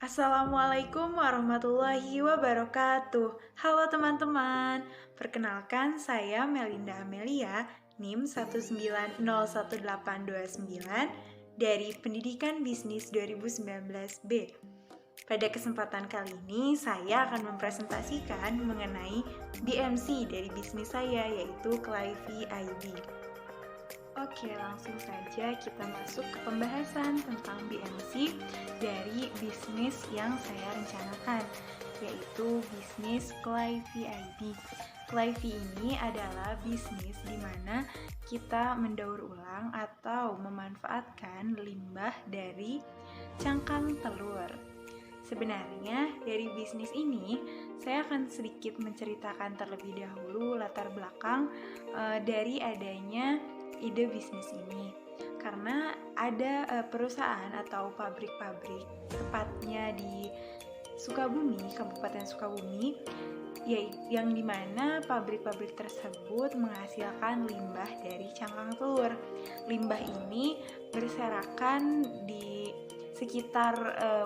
Assalamualaikum warahmatullahi wabarakatuh. Halo teman-teman, perkenalkan saya Melinda Amelia, NIM 1901829 dari Pendidikan Bisnis 2019B. Pada kesempatan kali ini, saya akan mempresentasikan mengenai BMC dari bisnis saya, yaitu Clivy ID. Oke, langsung saja kita masuk ke pembahasan tentang BMC dari bisnis yang saya rencanakan, yaitu bisnis Clivy ID. Clivy ini adalah bisnis di mana kita mendaur ulang atau memanfaatkan limbah dari cangkang telur. Sebenarnya dari bisnis ini saya akan sedikit menceritakan terlebih dahulu latar belakang dari adanya ide bisnis ini, karena ada perusahaan atau pabrik-pabrik, tepatnya di Sukabumi, Kabupaten Sukabumi, yang dimana pabrik-pabrik tersebut menghasilkan limbah dari cangkang telur. Limbah ini berserakan di sekitar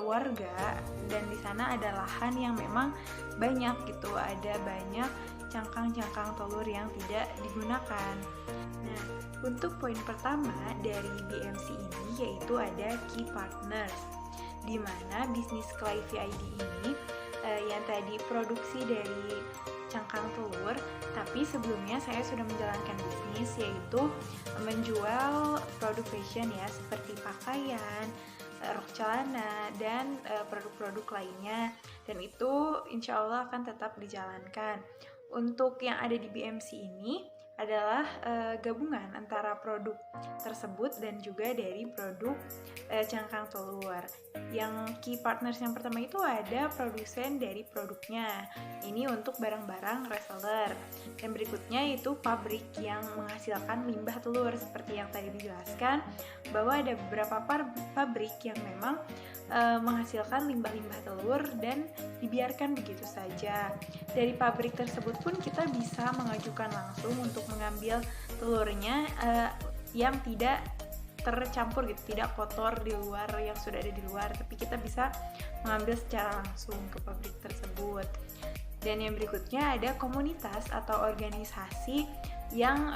warga, dan di sana ada lahan yang memang banyak gitu, ada banyak cangkang-cangkang telur yang tidak digunakan. Nah, untuk poin pertama dari BMC ini yaitu ada key partners, di mana bisnis Clivy ID ini yang tadi produksi dari cangkang telur, tapi sebelumnya saya sudah menjalankan bisnis yaitu menjual produk fashion ya, seperti pakaian, rok celana, dan produk-produk lainnya, dan itu insya Allah akan tetap dijalankan. Untuk yang ada di BMC ini adalah gabungan antara produk tersebut dan juga dari produk cangkang telur. Yang key partners yang pertama itu ada produsen dari produknya, ini untuk barang-barang reseller, dan berikutnya itu pabrik yang menghasilkan limbah telur. Seperti yang tadi dijelaskan bahwa ada beberapa pabrik yang memang menghasilkan limbah-limbah telur dan dibiarkan begitu saja. Dari pabrik tersebut pun kita bisa mengajukan langsung untuk mengambil telurnya yang tidak tercampur gitu, tidak kotor di luar yang sudah ada di luar, tapi kita bisa mengambil secara langsung ke pabrik tersebut. Dan yang berikutnya ada komunitas atau organisasi yang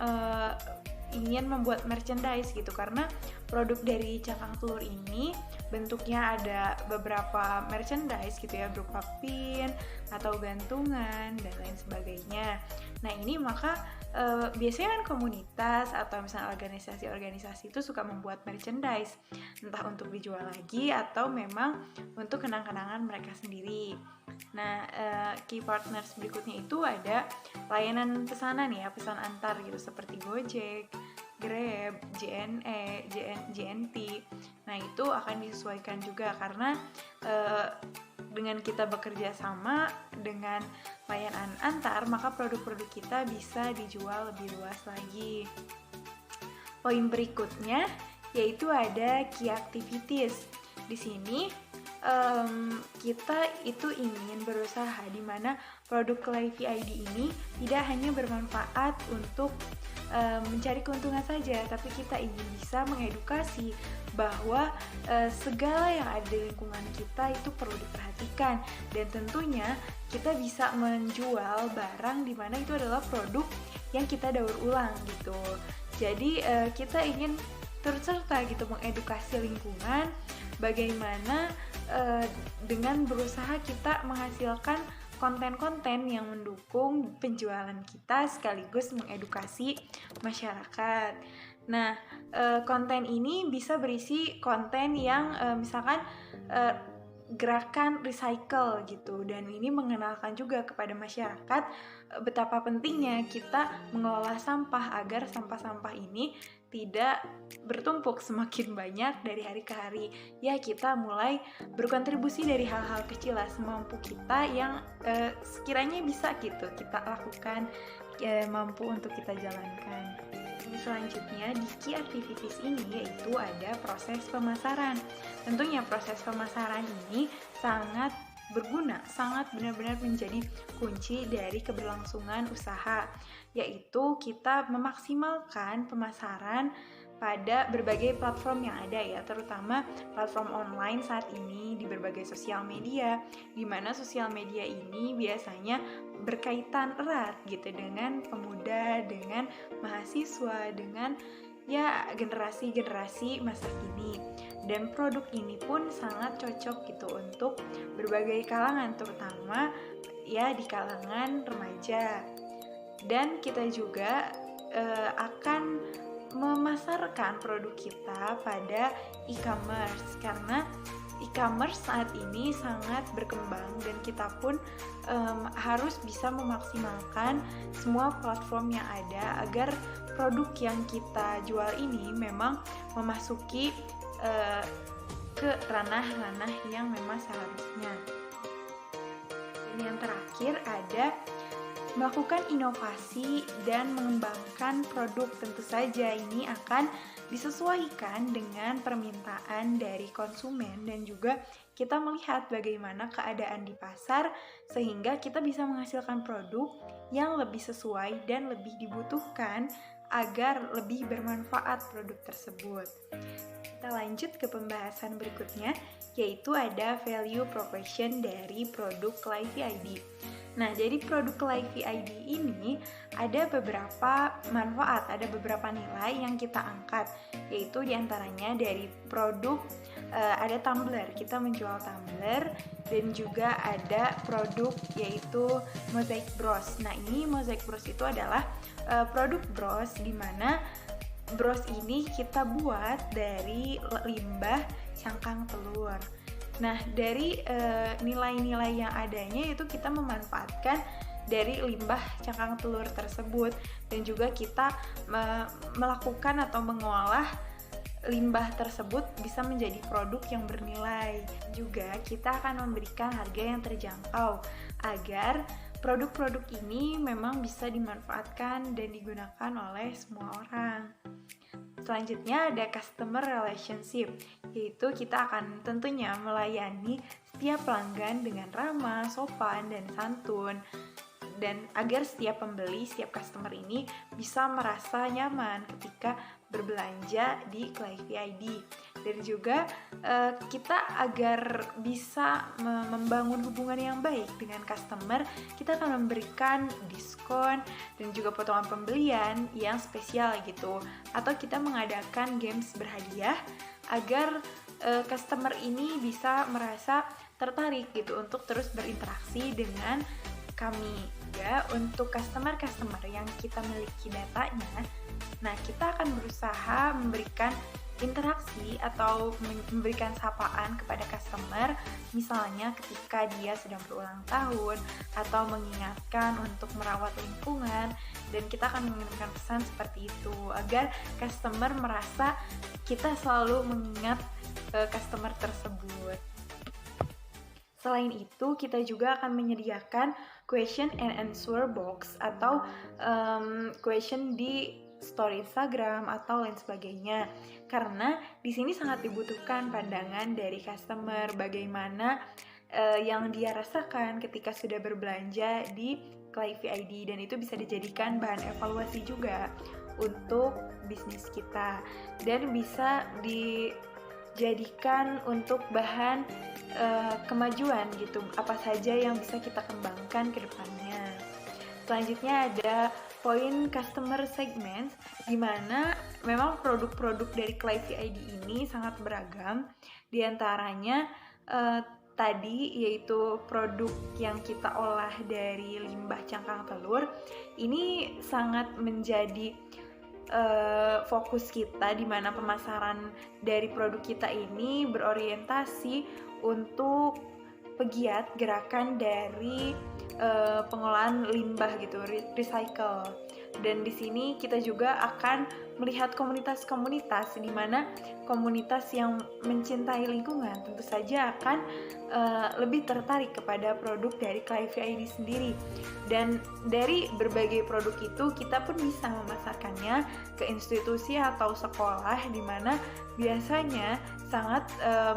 ingin membuat merchandise gitu, karena produk dari cangkang telur ini bentuknya ada beberapa merchandise gitu ya, berupa pin atau gantungan dan lain sebagainya. Nah ini maka biasanya kan komunitas atau misalnya organisasi-organisasi itu suka membuat merchandise, entah untuk dijual lagi atau memang untuk kenang-kenangan mereka sendiri. Nah, key partners berikutnya itu ada layanan pesanan ya, pesan antar gitu, seperti Gojek, Grab, JNE, JNT. Nah, itu akan disesuaikan juga karena dengan kita bekerja sama dengan layanan antar, maka produk-produk kita bisa dijual lebih luas lagi. Poin berikutnya yaitu ada key activities. Di sini kita itu ingin berusaha di mana produk Clivy ID ini tidak hanya bermanfaat untuk mencari keuntungan saja, tapi kita ingin bisa mengedukasi bahwa segala yang ada di lingkungan kita itu perlu diperhatikan, dan tentunya kita bisa menjual barang di mana itu adalah produk yang kita daur ulang gitu. Jadi kita ingin turut serta gitu mengedukasi lingkungan, bagaimana dengan berusaha kita menghasilkan konten-konten yang mendukung penjualan kita sekaligus mengedukasi masyarakat. Nah, konten ini bisa berisi konten yang misalkan gerakan recycle gitu, dan ini mengenalkan juga kepada masyarakat betapa pentingnya kita mengelola sampah agar sampah-sampah ini tidak bertumpuk semakin banyak dari hari ke hari. Ya, kita mulai berkontribusi dari hal-hal kecil lah, semampu kita yang sekiranya bisa gitu kita lakukan, mampu untuk kita jalankan. Selanjutnya di key activities ini yaitu ada proses pemasaran. Tentunya proses pemasaran ini sangat berguna, sangat benar-benar menjadi kunci dari keberlangsungan usaha, yaitu kita memaksimalkan pemasaran pada berbagai platform yang ada ya, terutama platform online saat ini di berbagai sosial media, di mana sosial media ini biasanya berkaitan erat gitu dengan pemuda, dengan mahasiswa, dengan ya generasi-generasi masa kini. Dan produk ini pun sangat cocok gitu untuk berbagai kalangan, terutama ya di kalangan remaja. Dan kita juga akan memasarkan produk kita pada e-commerce, karena e-commerce saat ini sangat berkembang dan kita pun harus bisa memaksimalkan semua platform yang ada agar produk yang kita jual ini memang memasuki ke ranah-ranah yang memang seharusnya. Dan yang terakhir ada melakukan inovasi dan mengembangkan produk. Tentu saja ini akan disesuaikan dengan permintaan dari konsumen dan juga kita melihat bagaimana keadaan di pasar sehingga kita bisa menghasilkan produk yang lebih sesuai dan lebih dibutuhkan agar lebih bermanfaat produk tersebut. Kita lanjut ke pembahasan berikutnya, yaitu ada value proposition dari produk Clivey ID. Nah, dari produk Clivey ID ini ada beberapa manfaat, ada beberapa nilai yang kita angkat, yaitu diantaranya dari produk ada tumbler, kita menjual tumbler, dan juga ada produk yaitu mosaic bros. Nah, ini mosaic bros itu adalah produk bros di mana bros ini kita buat dari limbah cangkang telur. Nah, dari nilai-nilai yang adanya itu kita memanfaatkan dari limbah cangkang telur tersebut dan juga kita melakukan atau mengolah limbah tersebut bisa menjadi produk yang bernilai. Juga kita akan memberikan harga yang terjangkau agar produk-produk ini memang bisa dimanfaatkan dan digunakan oleh semua orang. Selanjutnya ada customer relationship, yaitu kita akan tentunya melayani setiap pelanggan dengan ramah, sopan, dan santun. Dan agar setiap pembeli, setiap customer ini bisa merasa nyaman ketika berbelanja di Clivey ID. Dan juga kita agar bisa membangun hubungan yang baik dengan customer, kita akan memberikan diskon dan juga potongan pembelian yang spesial gitu. Atau kita mengadakan games berhadiah agar customer ini bisa merasa tertarik gitu untuk terus berinteraksi dengan kami. Ya, untuk customer yang kita miliki datanya, nah kita akan berusaha memberikan interaksi atau memberikan sapaan kepada customer, misalnya ketika dia sedang berulang tahun atau mengingatkan untuk merawat lingkungan, dan kita akan mengirimkan pesan seperti itu agar customer merasa kita selalu mengingat customer tersebut. Selain itu, kita juga akan menyediakan question and answer box atau question di story Instagram atau lain sebagainya. Karena di sini sangat dibutuhkan pandangan dari customer bagaimana yang dia rasakan ketika sudah berbelanja di Clivey ID, dan itu bisa dijadikan bahan evaluasi juga untuk bisnis kita dan bisa dijadikan untuk bahan kemajuan gitu, apa saja yang bisa kita kembangkan ke depannya. Selanjutnya ada poin customer segment, di mana memang produk-produk dari Clivey ID ini sangat beragam. Di antaranya tadi yaitu produk yang kita olah dari limbah cangkang telur. Ini sangat menjadi fokus kita, di mana pemasaran dari produk kita ini berorientasi untuk pegiat gerakan dari pengolahan limbah gitu, recycle. Dan di sini kita juga akan melihat komunitas-komunitas, di mana komunitas yang mencintai lingkungan tentu saja akan lebih tertarik kepada produk dari Clivey ID sendiri. Dan dari berbagai produk itu kita pun bisa memasarkannya ke institusi atau sekolah, di mana biasanya sangat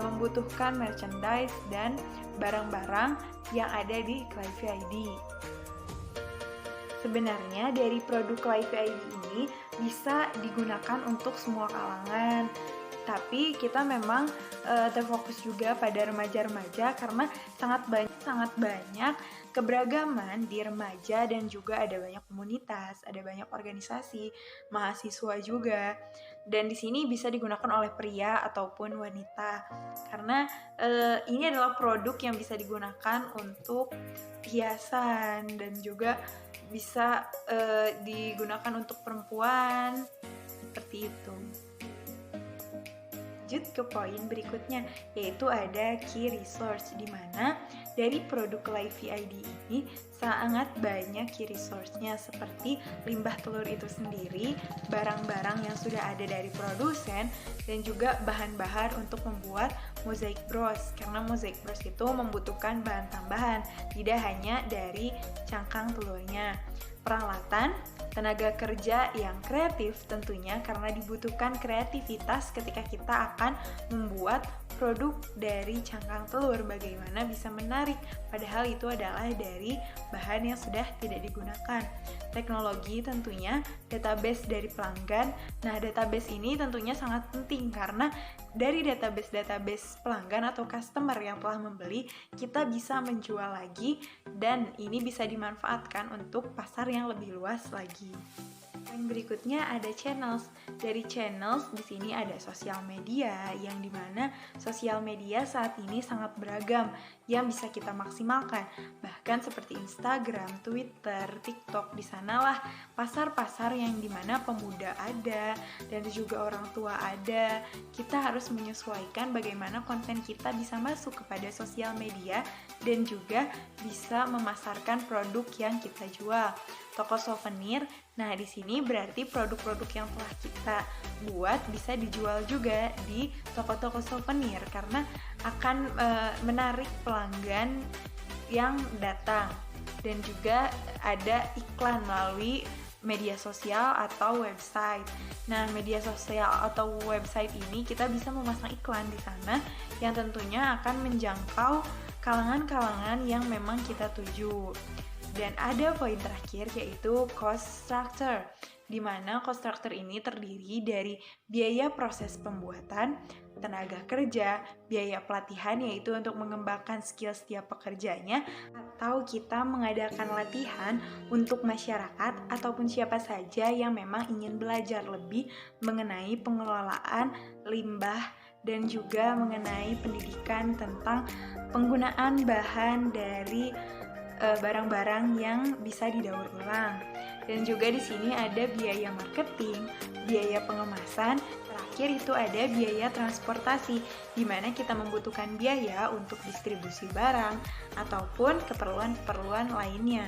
membutuhkan merchandise dan barang-barang yang ada di Clivey ID. Sebenarnya dari produk Clivey ID ini bisa digunakan untuk semua kalangan. Tapi kita memang terfokus juga pada remaja-remaja karena sangat banyak keberagaman di remaja dan juga ada banyak komunitas, ada banyak organisasi, mahasiswa juga. Dan di sini bisa digunakan oleh pria ataupun wanita karena ini adalah produk yang bisa digunakan untuk hiasan dan juga bisa digunakan untuk perempuan seperti itu. Lanjut ke poin berikutnya, yaitu ada key resource, di mana dari produk Lively ID ini sangat banyak key resource-nya seperti limbah telur itu sendiri, barang-barang yang sudah ada dari produsen, dan juga bahan-bahan untuk membuat mosaic bros, karena mosaic bros itu membutuhkan bahan tambahan, tidak hanya dari cangkang telurnya. Peralatan, tenaga kerja yang kreatif tentunya karena dibutuhkan kreativitas ketika kita akan membuat produk dari cangkang telur, bagaimana bisa menarik padahal itu adalah dari bahan yang sudah tidak digunakan. Teknologi tentunya, database dari pelanggan. Nah, database ini tentunya sangat penting karena dari database pelanggan atau customer yang telah membeli, kita bisa menjual lagi dan ini bisa dimanfaatkan untuk pasar yang lebih luas lagi. Poin berikutnya ada channels. Dari channels di sini ada sosial media yang dimana sosial media saat ini sangat beragam yang bisa kita maksimalkan. Bahkan seperti Instagram, Twitter, TikTok, di sanalah pasar-pasar yang dimana pemuda ada dan juga orang tua ada. Kita harus menyesuaikan bagaimana konten kita bisa masuk kepada sosial media dan juga bisa memasarkan produk yang kita jual. Toko souvenir, nah di sini berarti produk-produk yang telah kita buat bisa dijual juga di toko-toko souvenir karena akan menarik pelanggan yang datang, dan juga ada iklan melalui media sosial atau website. Nah, media sosial atau website ini kita bisa memasang iklan di sana yang tentunya akan menjangkau kalangan-kalangan yang memang kita tuju. Dan ada poin terakhir yaitu cost structure, di mana cost structure ini terdiri dari biaya proses pembuatan, tenaga kerja, biaya pelatihan yaitu untuk mengembangkan skill setiap pekerjanya, atau kita mengadakan latihan untuk masyarakat ataupun siapa saja yang memang ingin belajar lebih mengenai pengelolaan limbah dan juga mengenai pendidikan tentang penggunaan bahan dari barang-barang yang bisa didaur ulang. Dan juga di sini ada biaya marketing, biaya pengemasan, terakhir itu ada biaya transportasi, di mana kita membutuhkan biaya untuk distribusi barang ataupun keperluan-keperluan lainnya.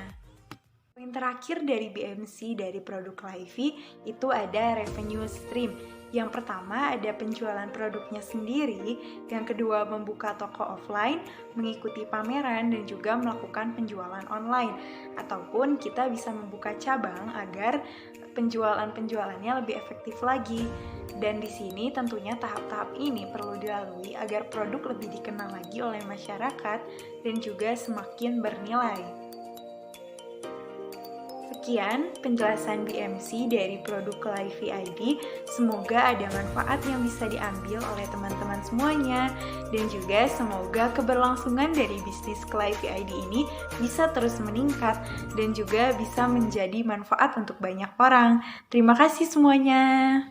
Poin terakhir dari BMC dari produk Lively itu ada revenue stream. Yang pertama ada penjualan produknya sendiri, yang kedua membuka toko offline, mengikuti pameran dan juga melakukan penjualan online, ataupun kita bisa membuka cabang agar penjualannya lebih efektif lagi. Dan di sini tentunya tahap-tahap ini perlu dilalui agar produk lebih dikenal lagi oleh masyarakat dan juga semakin bernilai. Sekian penjelasan BMC dari produk Lively ID. Semoga ada manfaat yang bisa diambil oleh teman-teman semuanya, dan juga semoga keberlangsungan dari bisnis Lively ID ini bisa terus meningkat dan juga bisa menjadi manfaat untuk banyak orang. Terima kasih semuanya.